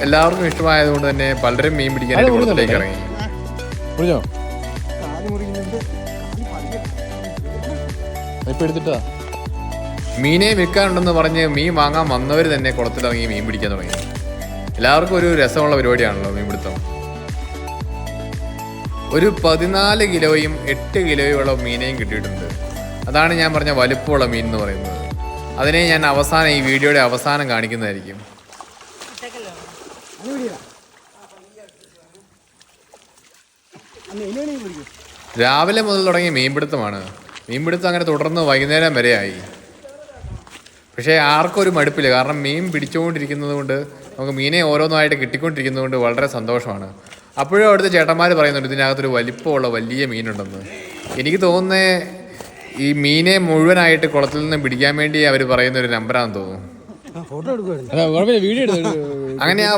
എല്ലാവർക്കും ഇഷ്ടമായതുകൊണ്ട് തന്നെ പലരും മീൻ പിടിക്കാനായിട്ട് കുളത്തിലേക്ക് ഇറങ്ങി. മീനെ വിൽക്കാനുണ്ടെന്ന് പറഞ്ഞ് മീൻ വാങ്ങാൻ വന്നവർ തന്നെ കുളത്തിലിറങ്ങി മീൻ പിടിക്കാൻ തുടങ്ങി. എല്ലാവർക്കും ഒരു രസമുള്ള പരിപാടിയാണല്ലോ മീൻപിടുത്തം. ഒരു 14 കിലോയും 8 കിലോയുള്ള മീനെയും കിട്ടിയിട്ടുണ്ട്. അതാണ് ഞാൻ പറഞ്ഞ വലുപ്പമുള്ള മീൻ എന്ന് പറയുന്നത്. അതിനെ ഞാൻ അവസാനം ഈ വീഡിയോയുടെ അവസാനം കാണിക്കുന്നതായിരിക്കും. രാവിലെ മുതൽ തുടങ്ങിയ മീൻപിടുത്തമാണ്. മീൻപിടുത്തം അങ്ങനെ തുടർന്ന് വൈകുന്നേരം വരെ ആയി. പക്ഷേ ആർക്കും ഒരു മടുപ്പില്ല. കാരണം മീൻ പിടിച്ചുകൊണ്ടിരിക്കുന്നത് കൊണ്ട് നമുക്ക് മീനെ ഓരോന്നായിട്ട് കിട്ടിക്കൊണ്ടിരിക്കുന്നത് കൊണ്ട് വളരെ സന്തോഷമാണ്. അപ്പോഴും അവിടുത്തെ ചേട്ടന്മാർ പറയുന്നുണ്ട് ഇതിനകത്തൊരു വലിപ്പമുള്ള വലിയ മീനുണ്ടെന്ന്. എനിക്ക് തോന്നുന്നത് ഈ മീനെ മുഴുവനായിട്ട് കുളത്തിൽ നിന്ന് പിടിക്കാൻ വേണ്ടി അവർ പറയുന്ന ഒരു നമ്പറാണെന്ന് തോന്നുന്നു. അങ്ങനെ ആ